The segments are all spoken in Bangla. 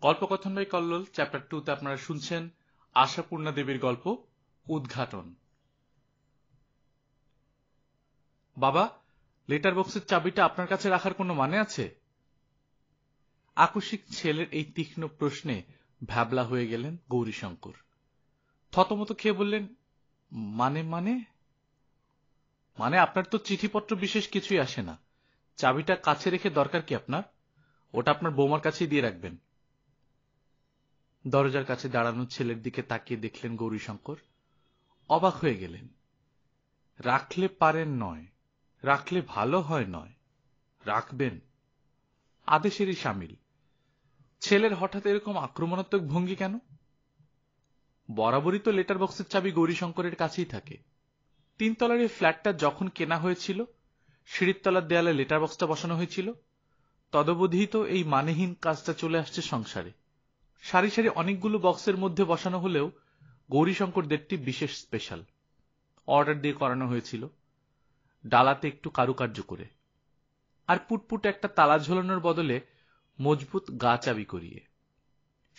কল্পকথন বাই কল্লোল চ্যাপ্টার 2 তে আপনারা শুনছেন আশাপূর্ণা দেবীর গল্প উদ্ঘাটন। বাবা, লেটার বক্সের চাবিটা আপনার কাছে রাখার কোনো মানে আছে? আকস্মিক ছেলের এই তীক্ষ্ণ প্রশ্নে ভ্যাবলা হয়ে গেলেন গৌরীশঙ্কর। থতমত খেয়ে বললেন, মানে মানে মানে আপনার তো চিঠিপত্র বিশেষ কিছুই আসে না। চাবিটা কাছে রেখে দরকার কি আপনার? ওটা আপনার বৌমার কাছেই দিয়ে রাখবেন। দরজার কাছে দাঁড়ানো ছেলের দিকে তাকিয়ে দেখলেন গৌরীশঙ্কর। অবাক হয়ে গেলেন। রাখলে পারেন নয়, রাখলে ভালো হয় নয়, রাখবেন, আদেশেরই সামিল। ছেলের হঠাৎ এরকম আক্রমণাত্মক ভঙ্গি কেন? বরাবরই তো লেটার বক্সের চাবি গৌরীশঙ্করের কাছেই থাকে। 3 তলার এই ফ্ল্যাটটা যখন কেনা হয়েছিল, সিঁড়ির তলার দেয়ালে লেটার বক্সটা বসানো হয়েছিল, তদবধি তো এই মানেহীন কাজটা চলে আসছে সংসারে। সারি সারি অনেকগুলো বক্সের মধ্যে বসানো হলেও গৌরীশঙ্করদেরটি বিশেষ স্পেশাল। অর্ডার দিয়ে করানো হয়েছিল, ডালাতে একটু কারুকার্য করে, আর পুটপুট একটা তালা ঝোলানোর বদলে মজবুত গা চাবি করিয়ে।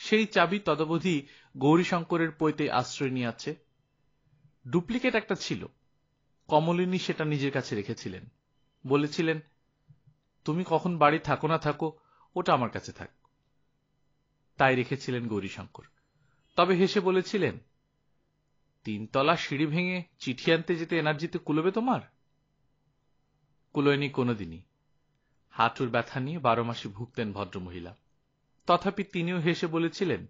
সেই চাবি তদবধি গৌরীশঙ্করের পৈতে আশ্রয় নিয়ে আছে। ডুপ্লিকেট একটা ছিল, কমলিনী সেটা নিজের কাছে রেখেছিলেন। বলেছিলেন, তুমি কখন বাড়ি থাকো না থাকো, ওটা আমার কাছে থাক। তাই রেখেছিলেন গৌরীশঙ্কর। তবে হেসে বলেছিলেন, 3 তলা সিঁড়ি ভেঙে চিঠি আনতে যেতে এনার্জিতে কুলোবে তোমার? কুলোয়নি কোনোদিনই। হাঁটুর ব্যথা নিয়ে 12 মাসে ভুগতেন ভদ্রমহিলা। তথাপি তিনিও হেসে বলেছিলেন,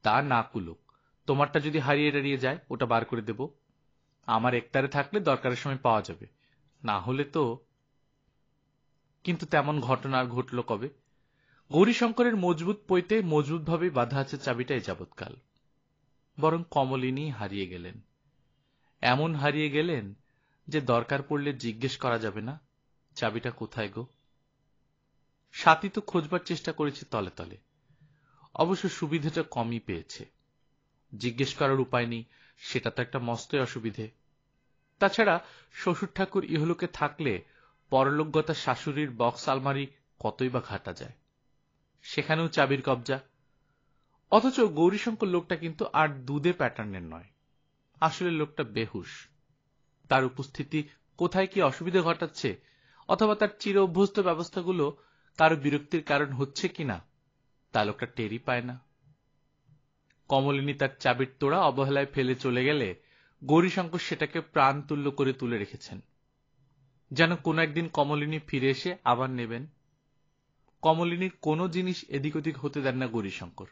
তা না কুলুক, তোমারটা যদি হারিয়ে টারিয়ে যায় ওটা বার করে দেব। আমার একতারে থাকলে দরকারের সময় পাওয়া যাবে, না হলে তো। কিন্তু তেমন ঘটনা আর ঘটল কবে? গৌরীশঙ্করের মজবুত পৈতে মজবুতভাবে বাঁধা আছে চাবিটা এ যাবৎকাল। বরং কমলিনী হারিয়ে গেলেন। এমন হারিয়ে গেলেন যে দরকার পড়লে জিজ্ঞেস করা যাবে না, চাবিটা কোথায় গো? সাথী তো খোঁজবার চেষ্টা করেছে তলে তলে, অবশ্য সুবিধাটা কমই পেয়েছে। জিজ্ঞেস করার উপায় নেই, সেটা তো একটা মস্তই অসুবিধে। তাছাড়া শ্বশুর ঠাকুর ইহলোকে থাকলে পরলোকগতা শাশুড়ির বক্স আলমারি কতই বা ঘাটা যায়, সেখানেও চাবির কবজা। অথচ গৌরীশঙ্কর লোকটা কিন্তু আর দুধে প্যাটার্নের নয়, আসলে লোকটা বেহুশ। তার উপস্থিতি কোথায় কি অসুবিধা ঘটাচ্ছে, অথবা তার চির অভ্যস্ত ব্যবস্থাগুলো কারো বিরক্তির কারণ হচ্ছে কিনা, তা লোকটা টেরই পায় না। কমলিনী তার চাবির তোড়া অবহেলায় ফেলে চলে গেলে গৌরীশঙ্কর সেটাকে প্রাণতুল্য করে তুলে রেখেছেন, যেন কোনো একদিন কমলিনী ফিরে এসে আবার নেবেন। কমলিনীর কোনো জিনিস এদিক ওদিক হতে দেন না গৌরীশঙ্কর,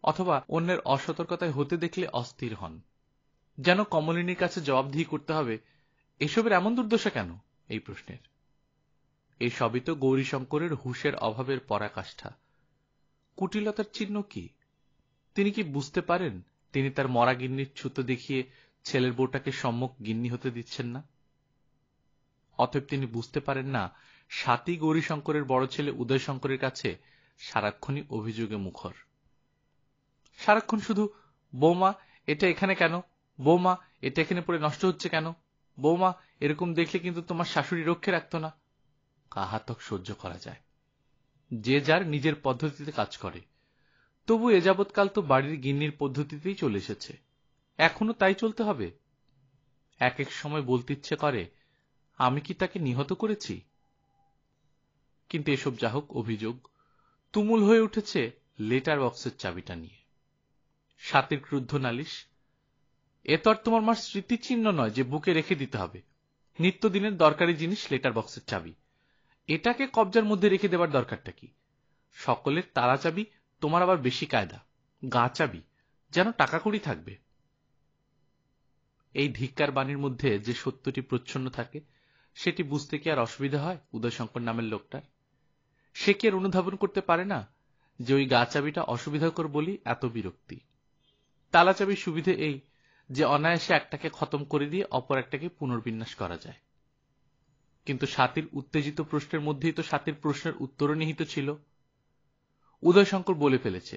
অথবা অন্যের অসতর্কতায় হতে দেখলে অস্থির হন, যেন কমলিনীর কাছে জবাবদিহি করতে হবে এসবের এমন দুর্দশা কেন এই প্রশ্নের। এই সবই তো গৌরীশঙ্করের হুঁশের অভাবের পরাকাষ্ঠা। কুটিলতার চিহ্ন কি? তিনি কি বুঝতে পারেন তিনি তার মরা গিন্নির ছুতো দেখিয়ে ছেলের বউটাকে সম্মুখ গিন্নি হতে দিচ্ছেন না? অতএব তিনি বুঝতে পারেন না সাতী গৌরীশঙ্করের বড় ছেলে উদয়শঙ্করের কাছে সারাক্ষণই অভিযোগে মুখর। সারাক্ষণ শুধু, বৌমা এটা এখানে কেন, বৌমা এটা এখানে পড়ে নষ্ট হচ্ছে কেন, বৌমা এরকম দেখলে কিন্তু তোমার শাশুড়ি রক্ষে রাখত না। কাহাতক সহ্য করা যায়? যে যার নিজের পদ্ধতিতে কাজ করে। তবু এ যাবৎকাল তো বাড়ির গিন্নির পদ্ধতিতেই চলে এসেছে, এখনো তাই চলতে হবে। এক এক সময় বলতে ইচ্ছে করে, আমি কি তাকে নিহত করেছি? কিন্তু এসব যা হোক, অভিযোগ তুমুল হয়ে উঠেছে লেটার বক্সের চাবিটা নিয়ে। সাতের ক্রুদ্ধ নালিশ, এ তো আর তোমার মার স্মৃতিচিহ্ন নয় যে বুকে রেখে দিতে হবে। নিত্যদিনের দরকারি জিনিস লেটার বক্সের চাবি, এটাকে কবজার মধ্যে রেখে দেবার দরকারটা কি? সকলের তালা চাবি, তোমার আবার বেশি কায়দা, গা চাবি, যেন টাকা কড়ি থাকবে। এই ধিক্কার বাণীর মধ্যে যে সত্যটি প্রচ্ছন্ন থাকে, সেটি বুঝতে কি আর অসুবিধা হয় উদয়শঙ্কর নামের লোকটার? সে কি আর অনুধাবন করতে পারে না যে ওই গা চাবিটা অসুবিধাকর বলি এত বিরক্তি? তালা চাবির সুবিধে এই যে অনায়াসে একটাকে খতম করে দিয়ে অপর একটাকে পুনর্বিন্যাস করা যায়। কিন্তু সাতির উত্তেজিত প্রশ্নের মধ্যেই তো সাতির প্রশ্নের উত্তরও নিহিত ছিল। উদয়শঙ্কর বলে ফেলেছে,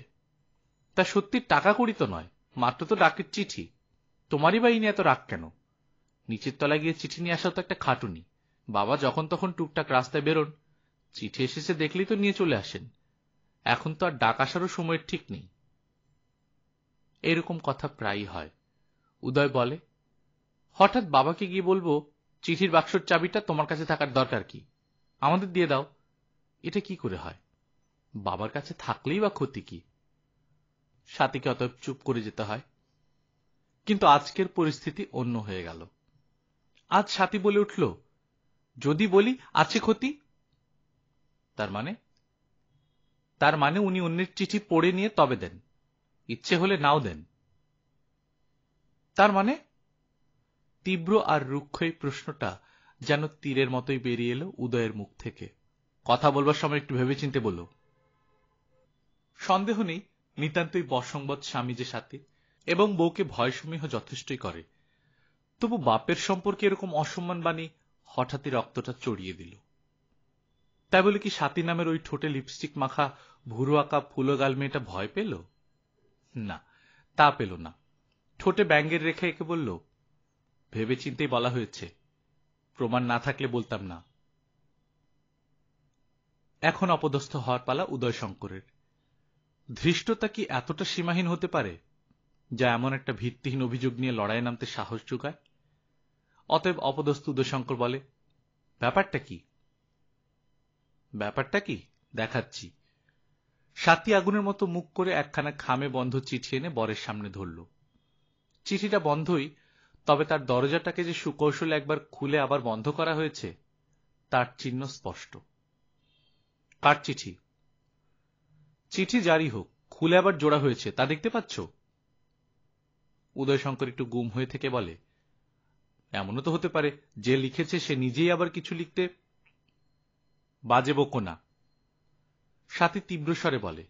তা সত্যি টাকা কড়ি তো নয়, মাত্র তো ডাকের চিঠি, তোমারই বা ইনি এত রাগ কেন? নিচের তলায় গিয়ে চিঠি নিয়ে আসা তো একটা খাটুনি। বাবা যখন তখন টুকটাক রাস্তায় বেরোন, চিঠি এসেছে দেখলেই তো নিয়ে চলে আসেন। এখন তো আর ডাক আসারও সময়ের ঠিক নেই। এরকম কথা প্রায়ই হয়। উদয় বলে, হঠাৎ বাবাকে গিয়ে বলবো, চিঠির বাক্সর চাবিটা তোমার কাছে থাকার দরকার কি, আমাদের দিয়ে দাও। এটা কি করে হয়? বাবার কাছে থাকলেই বা ক্ষতি কি? সাথীকে অতএব চুপ করে যেতে হয়। কিন্তু আজকের পরিস্থিতি অন্য হয়ে গেল। আজ সাথী বলে উঠল, যদি বলি আছে ক্ষতি? তার মানে উনি অন্যের চিঠি পড়ে নিয়ে তবে দেন, ইচ্ছে হলে নাও দেন। তার মানে? তীব্র আর রুক্ষ এই প্রশ্নটা যেন তীরের মতোই বেরিয়ে এলো উদয়ের মুখ থেকে। কথা বলবার সময় একটু ভেবেচিন্তে বলল। সন্দেহ নেই নিতান্তই বসংবৎ স্বামী যে সাথী, এবং বউকে ভয়সমূহ যথেষ্টই করে, তবু বাপের সম্পর্কে এরকম অসম্মান বাণী হঠাৎই রক্তটা চড়িয়ে দিল। তাই বলে কি সাথী নামের ওই ঠোঁটে লিপস্টিক মাখা ভুরু আঁকা ফুলগাল মেয়েটা ভয় পেল? না, তা পেল না। ঠোঁটে ব্যঙ্গের রেখা এঁকে বলল, ভেবেচিন্তেই বলা হয়েছে, প্রমাণ না থাকলে বলতাম না। এখন অপদস্থ হওয়ার পালা উদয়শঙ্করের। ধৃষ্টতা কি এতটা সীমাহীন হতে পারে যা এমন একটা ভিত্তিহীন অভিযোগ নিয়ে লড়াইয়ে নামতে সাহস যোগায়? অতএব অপদস্থ উদয়শঙ্কর বলে, ব্যাপারটা কি? ব্যাপারটা কি দেখাচ্ছি। সাথী আগুনের মতো মুখ করে একখানা খামে বন্ধ চিঠি এনে বরের সামনে ধরল। চিঠিটা বন্ধই, তবে তার দরজাটাকে যে সুকৌশলে একবার খুলে আবার বন্ধ করা হয়েছে তার চিহ্ন স্পষ্ট। কার চিঠি? চিঠি জারি হোক, খুলে আবার জোড়া হয়েছে তা দেখতে পাচ্ছ? উদয়শঙ্কর একটু গুম হয়ে থেকে বলে, এমনও তো হতে পারে যে লিখেছে সে নিজেই আবার কিছু লিখতে। বাজে বকো না। সাথী তীব্র স্বরে বলে,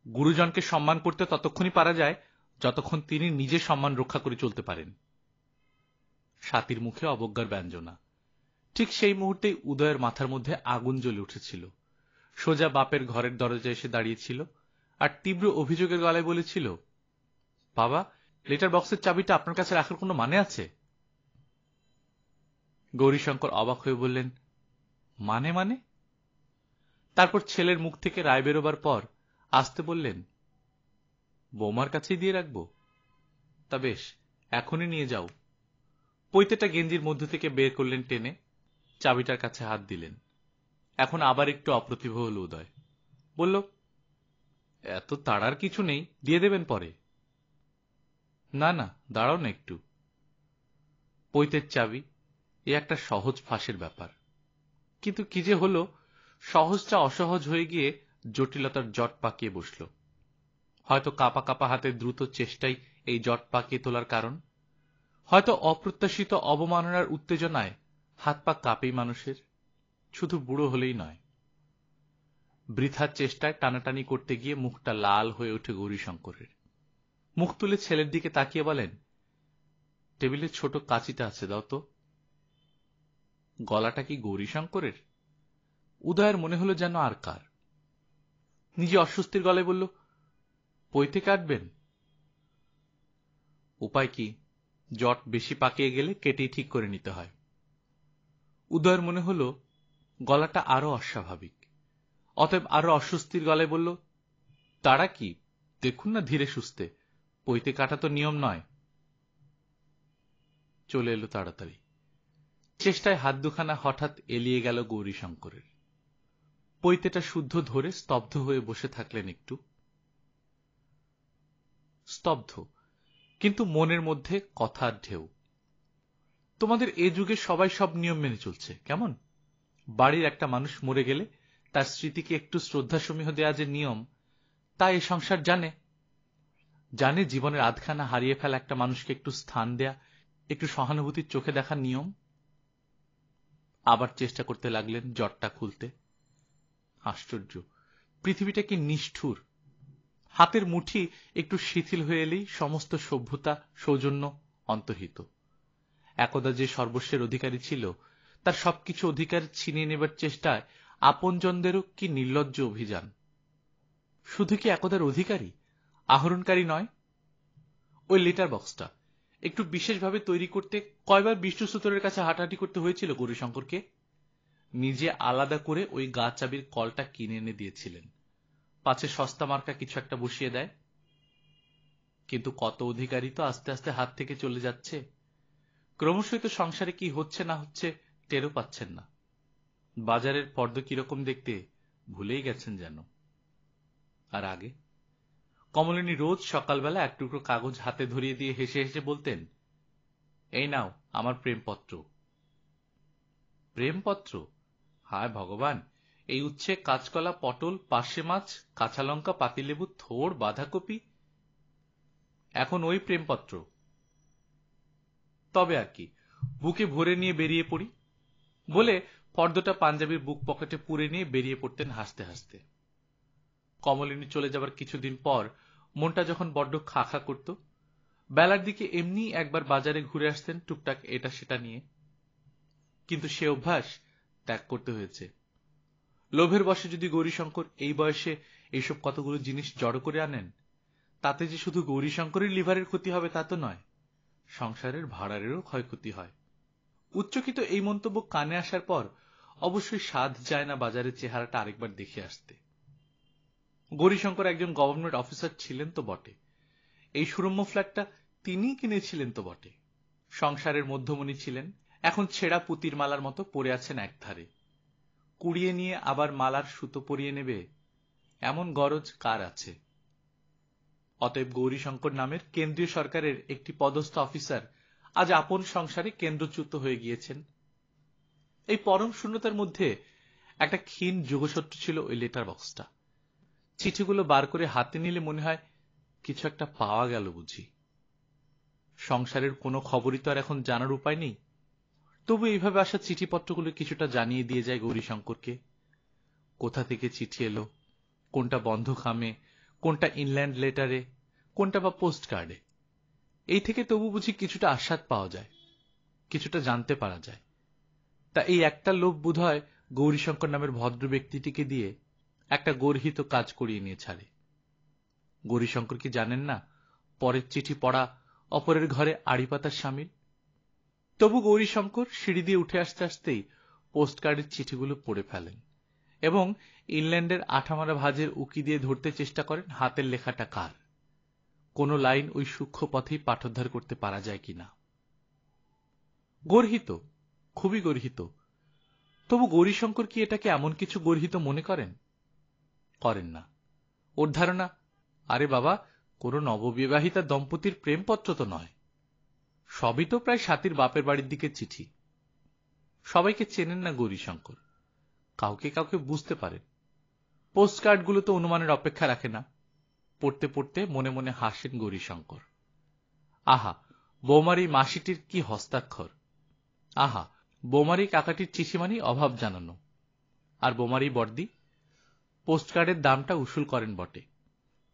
গুরুজনকে সম্মান করতে ততক্ষণই পারা যায় যতক্ষণ তিনি নিজে সম্মান রক্ষা করে চলতে পারেন। সাথীর মুখে অবজ্ঞার ব্যঞ্জনা। ঠিক সেই মুহূর্তেই উদয়ের মাথার মধ্যে আগুন জ্বলে উঠেছিল। সোজা বাপের ঘরের দরজায় এসে দাঁড়িয়েছিল আর তীব্র অভিযোগের গলায় বলেছিল, বাবা, লেটার বক্সের চাবিটা আপনার কাছে রাখার কোনো মানে আছে? গৌরীশঙ্কর অবাক হয়ে বললেন, মানে মানে? তারপর ছেলের মুখ থেকে রায় বেরোবার পর আসতে বললেন, বৌমার কাছেই দিয়ে রাখবো? তা বেশ, এখনই নিয়ে যাও। পৈতেটা গেঞ্জির মধ্য থেকে বের করলেন টেনে, চাবিটার কাছে হাত দিলেন। এখন আবার একটু অপ্রতিভ হল উদয়। বলল, এত তাড়ার কিছু নেই, দিয়ে দেবেন পরে। না না, দাঁড়াও না একটু। পৈতের চাবি, এ একটা সহজ ফাঁসের ব্যাপার। কিন্তু কি যে হলো, সহজটা অসহজ হয়ে গিয়ে জটিলতার জট পাকিয়ে বসল। হয়তো কাঁপা কাঁপা হাতের দ্রুত চেষ্টাই এই জট পাকিয়ে তোলার কারণ, হয়তো অপ্রত্যাশিত অবমাননার উত্তেজনায় হাত পা কাঁপেই মানুষের, শুধু বুড়ো হলেই নয়। বৃথার চেষ্টায় টানাটানি করতে গিয়ে মুখটা লাল হয়ে ওঠে গৌরীশঙ্করের। মুখ তুলে ছেলের দিকে তাকিয়ে বলেন, টেবিলে ছোট কাঁচিটা আছে, দাও তো। গলাটা কি গৌরীশঙ্করের? উদয়ের মনে হলো যেন আর কার। নিজে অস্বস্তির গলায় বলল, পৈতে কাটবেন? উপায় কি, জট বেশি পাকিয়ে গেলে কেটেই ঠিক করে নিতে হয়। উদয়ের মনে হলো গলাটা আরো অস্বাভাবিক। অতএব আরো অস্বস্তির গলায় বলল, তারা কি, দেখুন না ধীরে সুস্থে, পৈতে কাটা তো নিয়ম নয়। চলে এলো তাড়াতাড়ি। চেষ্টায় হাত দুখানা হঠাৎ এলিয়ে গেল গৌরীশঙ্করের। পৈতেটা শুদ্ধ ধরে স্তব্ধ হয়ে বসে থাকলেন একটু। স্তব্ধ, কিন্তু মনের মধ্যে কথার ঢেউ। তোমাদের এ যুগে সবাই সব নিয়ম মেনে চলছে, কেমন? বাড়ির একটা মানুষ মরে গেলে তার স্মৃতিকে একটু শ্রদ্ধাসমীহ দেয়া যে নিয়ম, তা এ সংসার জানে। জানে জীবনের আধখানা হারিয়ে ফেলা একটা মানুষকে একটু স্থান দেয়া, একটু সহানুভূতির চোখে দেখার নিয়ম। আবার চেষ্টা করতে লাগলেন জটটা খুলতে। আশ্চর্য, পৃথিবীটা কি নিষ্ঠুর! হাতের মুঠি একটু শিথিল হয়ে এলেই সমস্ত সভ্যতা সৌজন্য অন্তর্হিত। একদা যে সর্বস্বের অধিকারী ছিল, তার সবকিছু অধিকার ছিনিয়ে নেবার চেষ্টায় আপনজনদেরও কি নির্লজ্জ অভিযান! শুধু কি একদার অধিকারী, আহরণকারী নয়? ওই লেটার বক্সটা একটু বিশেষভাবে তৈরি করতে কয়বার বিষ্ণুসূত্রের কাছে হাঁটাহাঁটি করতে হয়েছিল গৌরীশঙ্করকে। নিজে আলাদা করে ওই গা চাবির কলটা কিনে এনে দিয়েছিলেন। পাছে সস্তা মার্কা কিছু একটা বসিয়ে দেয়। কিন্তু কত অধিকারী তো আস্তে আস্তে হাত থেকে চলে যাচ্ছে। ক্রমশই তো সংসারে কি হচ্ছে না হচ্ছে টেরও পাচ্ছেন না। বাজারের ফর্দ কিরকম দেখতে ভুলেই গেছেন যেন। আর আগে কমলিনী রোজ সকালবেলা এক টুকরো কাগজ হাতে ধরিয়ে দিয়ে হেসে হেসে বলতেন, এই নাও আমার প্রেমপত্র। প্রেমপত্র? হায় ভগবান! এই উচ্ছে, কাঁচকলা, পটল, পার্শে মাছ, কাঁচা লঙ্কা, পাতিলেবু, থোড়, বাঁধাকপি, এখন ওই প্রেমপত্র? তবে আর কি, বুকে ভরে নিয়ে বেরিয়ে পড়ি বলে ফর্দটা পাঞ্জাবির বুক পকেটে পুরে নিয়ে বেরিয়ে পড়তেন হাসতে হাসতে। কমলিনী চলে যাবার কিছুদিন পর মনটা যখন বড্ড খা খা করত, বেলার দিকে এমনি একবার বাজারে ঘুরে আসতেন টুকটাক এটা সেটা নিয়ে। কিন্তু সে অভ্যাস ত্যাগ করতে হয়েছে। লোভের বশে যদি গৌরীশঙ্কর এই বয়সে এইসব কতগুলো জিনিস জড়ো করে আনেন, তাতে যে শুধু গৌরীশঙ্করের লিভারের ক্ষতি হবে তা তো নয়, সংসারের ভাড়ারেরও ক্ষয়ক্ষতি হয়। উচ্চকিত এই মন্তব্য কানে আসার পর অবশ্যই সাধ যায় না বাজারের চেহারাটা আরেকবার দেখে আসতে। গৌরীশঙ্কর একজন গভর্নমেন্ট অফিসার ছিলেন তো বটে, এই সুরম্য ফ্ল্যাটটা তিনিই কিনেছিলেন তো বটে। সংসারের মধ্যমণি ছিলেন, এখন ছেঁড়া পুতির মালার মতো পড়ে আছেন একধারে। কুড়িয়ে নিয়ে আবার মালার সুতো পরিয়ে নেবে এমন গরজ কার আছে? অতএব গৌরীশঙ্কর নামের কেন্দ্রীয় সরকারের একটি পদস্থ অফিসার আজ আপন সংসারে কেন্দ্রচ্যুত হয়ে গিয়েছেন। এই পরম শূন্যতার মধ্যে একটা ক্ষীণ যোগসূত্র ছিল ওই লেটার বক্সটা। চিঠিগুলো বার করে হাতে নিলে মনে হয় কিছু একটা পাওয়া গেল বুঝি। সংসারের কোনো খবরই তো আর এখন জানার উপায় নেই, তবু এইভাবে আসা চিঠিপত্রগুলো কিছুটা জানিয়ে দিয়ে যায় গৌরীশঙ্করকে। কোথা থেকে চিঠি এলো, কোনটা বন্ধ খামে, কোনটা ইনল্যান্ড লেটারে, কোনটা বা পোস্ট কার্ডে। এই থেকে তবু বুঝি কিছুটা আস্বাদ পাওয়া যায়, কিছুটা জানতে পারা যায়। তা এই একটা লোভ বোধহয় গৌরীশঙ্কর নামের ভদ্র ব্যক্তিটিকে দিয়ে একটা গর্হিত কাজ করিয়ে নিয়ে ছাড়ে। গৌরীশঙ্কর কি জানেন না পরের চিঠি পড়া অপরের ঘরে আড়ি পাতার শামিল? তবু গৌরীশঙ্কর সিঁড়ি দিয়ে উঠে আসতে আসতেই পোস্ট কার্ডের চিঠিগুলো পড়ে ফেলেন এবং ইংল্যান্ডের আঠামারা ভাঁজের উকি দিয়ে ধরতে চেষ্টা করেন হাতের লেখাটা কার, কোন লাইন ওই সূক্ষ্ম পথেই পাঠোদ্ধার করতে পারা যায় কিনা। গর্হিত, খুবই গর্হিত। তবু গৌরীশঙ্কর কি এটাকে এমন কিছু গর্হিত মনে করেন? করেন না। ওর ধারণা, আরে বাবা, কোন নববিবাহিতা দম্পতির প্রেমপত্র তো নয়, সবই তো প্রায় স্বাতীর বাপের বাড়ির দিকে চিঠি। সবাইকে চেনেন না গৌরীশঙ্কর, কাউকে কাউকে বুঝতে পারেন। পোস্ট কার্ডগুলো তো অনুমানের অপেক্ষা রাখে না। পড়তে পড়তে মনে মনে হাসেন গৌরীশঙ্কর। আহা, বৌমার এই মাসিটির কি হস্তাক্ষর! আহা, বৌমার এই কাকাটির চিঠি মানি অভাব জানানো। আর বোমার এই বর্দি পোস্টকার্ডের দামটা উসুল করেন বটে,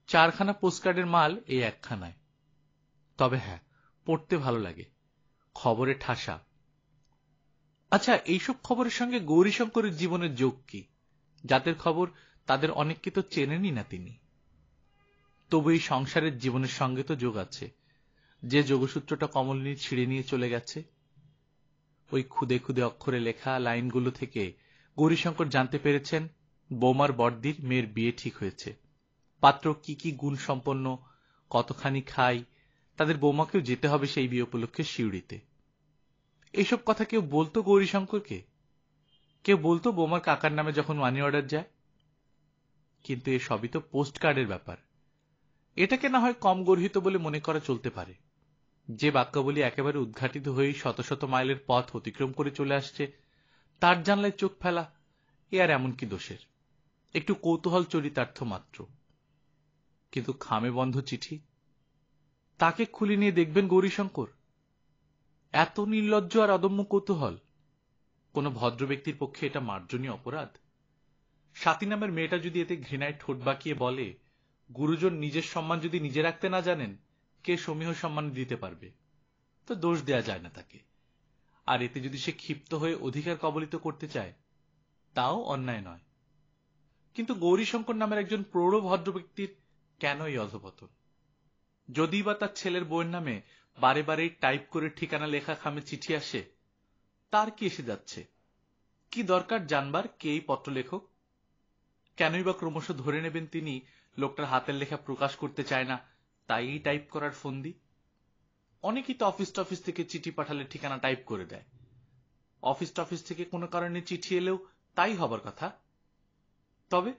4খানা পোস্টকার্ডের মাল এই একখানায়। তবে হ্যাঁ, পড়তে ভালো লাগে, খবরে ঠাসা। আচ্ছা, এইসব খবরের সঙ্গে গৌরীশঙ্করের জীবনের যোগ কি? যাদের খবর তাদের অনেককে তো চেনেনই না তিনি। তবু এই সংসারের জীবনের সঙ্গে তো যোগ আছে, যে যোগসূত্রটা কমলিনী ছিঁড়ে নিয়ে চলে গেছে। ওই খুদে খুদে অক্ষরে লেখা লাইনগুলো থেকে গৌরীশঙ্কর জানতে পেরেছেন বৌমার বড়দির মেয়ের বিয়ে ঠিক হয়েছে। পাত্র কি কি গুণ সম্পন্ন, কতখানি খায়, তাদের বৌমাকেও যেতে হবে সেই বিয়ে উপলক্ষে সিউড়িতে। এইসব কথা কেউ বলতো গৌরীশঙ্করকে? কেউ বলতো বৌমার কাকার নামে যখন মানি অর্ডার যায়? কিন্তু এ সবই তো পোস্ট কার্ডের ব্যাপার। এটাকে না হয় কম গর্হিত বলে মনে করা চলতে পারে। যে বাক্যাবলী একেবারে উদ্ঘাটিত হয়ে শত শত মাইলের পথ অতিক্রম করে চলে আসছে, তার জানলায় চোখ ফেলা এ আর এমন কি দোষের? একটু কৌতূহল চরিতার্থ মাত্র। কিন্তু খামে বন্ধ চিঠি, তাকে খুলে নিয়ে দেখবেন গৌরীশঙ্কর? এত নির্লজ্জ আর অদম্য কৌতূহল! কোন ভদ্র ব্যক্তির পক্ষে এটা মার্জনীয় অপরাধ। স্বাতী নামের মেয়েটা যদি এতে ঘৃণায় ঠোঁট বাঁকিয়ে বলে, গুরুজন নিজের সম্মান যদি নিজে রাখতে না জানেন, কে সমীহ সম্মান দিতে পারবে? তো দোষ দেয়া যায় না তাকে। আর এতে যদি সে ক্ষিপ্ত হয়ে অধিকার কবলিত করতে চায়, তাও অন্যায় নয়। কিন্তু গৌরীশঙ্কর নামের একজন প্রৌঢ় ভদ্র ব্যক্তির কেন এই অধপতন? যদি বা তার ছেলের বউয়ের নামে বারে বারে টাইপ করে ঠিকানা লেখা খামে চিঠি আসে, তার কি এসে যাচ্ছে? কি দরকার জানবার কে এই পত্র লেখক? কেনই বা ক্রমশ ধরে নেবেন তিনি লোকটার হাতের লেখা প্রকাশ করতে চায় না, তাই টাইপ করার ফন্দি। অনেকেই তো অফিস থেকে চিঠি পাঠালে ঠিকানা টাইপ করে দেয়। অফিস থেকে কোনো কারণে চিঠি এলেও তাই হবার কথা। তবে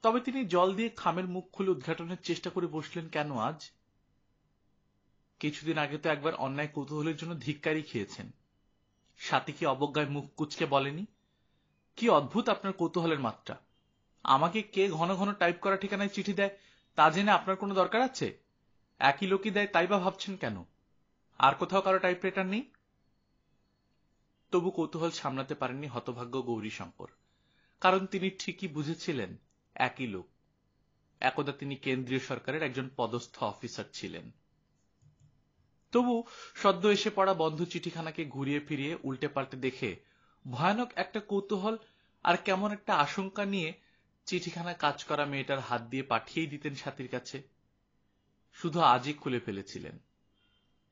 তবে তিনি জল দিয়ে খামের মুখ খুলে উদ্ঘাটনের চেষ্টা করে বসলেন কেন আজ? কিছুদিন আগে তো একবার অন্যায় কৌতূহলের জন্য ধিক্কারই খেয়েছেন। সাথী কি অবজ্ঞায় মুখ কুঁচকে বলেনি, কি অদ্ভুত আপনার কৌতূহলের মাত্রা! আমাকে কে ঘন ঘন টাইপ করা ঠিকানায় চিঠি দেয় তা জেনে আপনার কোনো দরকার আছে? একই লোকই দেয় তাই বা ভাবছেন কেন? আর কোথাও কারো টাইপরাইটার নেই? তবু কৌতূহল সামলাতে পারেননি হতভাগ্য গৌরীশঙ্কর। কারণ তিনি ঠিকই বুঝেছিলেন একই লোক। একদা তিনি কেন্দ্রীয় সরকারের একজন পদস্থ অফিসার ছিলেন। তবু সদ্য এসে পড়া বন্ধ চিঠিখানাকে ঘুরিয়ে ফিরিয়ে উল্টে পাল্টে দেখে ভয়ানক একটা কৌতূহল আর কেমন একটা আশঙ্কা নিয়ে চিঠিখানা কাজ করা মেয়েটার হাত দিয়ে পাঠিয়েই দিতেন সাথীর কাছে। শুধু আজই খুলে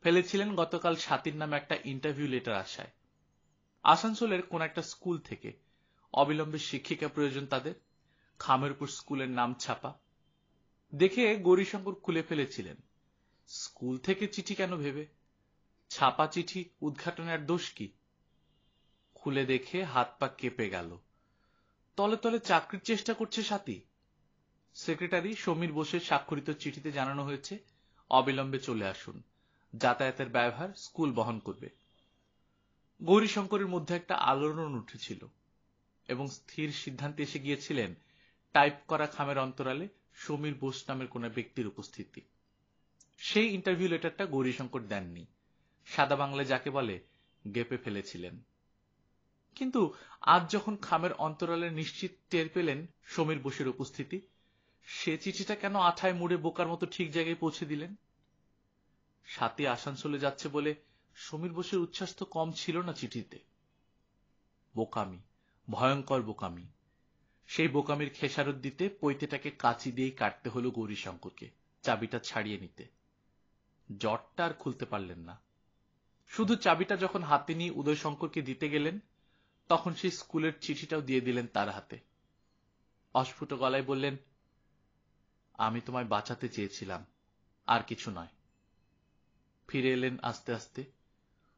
ফেলেছিলেন গতকাল সাথীর নামে একটা ইন্টারভিউ লেটার আসায়। আসানসোলের কোন একটা স্কুল থেকে অবিলম্বে শিক্ষিকা প্রয়োজন তাদের, খামের উপর স্কুলের নাম ছাপা। দেখে গৌরীশঙ্কর খুলে ফেলেছিলেন, স্কুল থেকে চিঠি কেন ভেবে, ছাপা চিঠি উদ্ঘাটনের দোষ কি? খুলে দেখে হাত পা কেঁপে গেল। তলে তলে চাকরির চেষ্টা করছে সাথী। সেক্রেটারি সমীর বোসের স্বাক্ষরিত চিঠিতে জানানো হয়েছে অবিলম্বে চলে আসুন, যাতায়াতের ব্যয়ভার স্কুল বহন করবে। গৌরীশঙ্করের মধ্যে একটা আলোড়ন উঠেছিল এবং স্থির সিদ্ধান্তে এসে গিয়েছিলেন টাইপ করা খামের অন্তরালে সমীর বোস নামের কোন ব্যক্তির উপস্থিতি। সেই ইন্টারভিউ লেটারটা গৌরীশঙ্কর দেননি, সাদা বাংলায় যাকে বলে গেপে ফেলেছিলেন। কিন্তু আজ যখন খামের অন্তরালে নিশ্চিত টের পেলেন সমীর বোসের উপস্থিতি, সে চিঠিটা কেন আঠায় মুড়ে বোকার মতো ঠিক জায়গায় পৌঁছে দিলেন? সাথী আসানসোলে যাচ্ছে বলে সমীর বোসের উচ্ছ্বাস তো কম ছিল না চিঠিতে। বোকামি, ভয়ঙ্কর বোকামি। সেই বোকামির খেসারত দিতে পৈতেটাকে কাঁচি দিয়েই কাটতে হলো গৌরীশঙ্করকে, চাবিটা ছাড়িয়ে নিতে। জটটা আর খুলতে পারলেন না। শুধু চাবিটা যখন হাতে নিয়ে উদয়শঙ্করকে দিতে গেলেন, তখন সেই স্কুলের চিঠিটাও দিয়ে দিলেন তার হাতে। অস্ফুট গলায় বললেন, আমি তোমায় বাঁচাতে চেয়েছিলাম, আর কিছু নয়। ফিরে এলেন আস্তে আস্তে,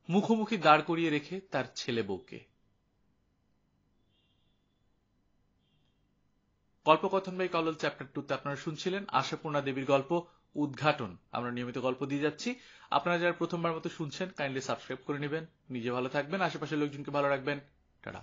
মুখোমুখি দাঁড় করিয়ে রেখে তার ছেলে বউকে। গল্পকথন বাই কল্লোল চ্যাপ্টার 2 তে আপনারা শুনছিলেন আশাপূর্ণা দেবীর গল্প উদ্ঘাটন। আমরা নিয়মিত গল্প দিয়ে যাচ্ছি। আপনারা যারা প্রথমবার মতো শুনছেন, কাইন্ডলি সাবস্ক্রাইব করে নেবেন। নিজে ভালো থাকবেন, আশেপাশের লোকজনকে ভালো রাখবেন। টাটা।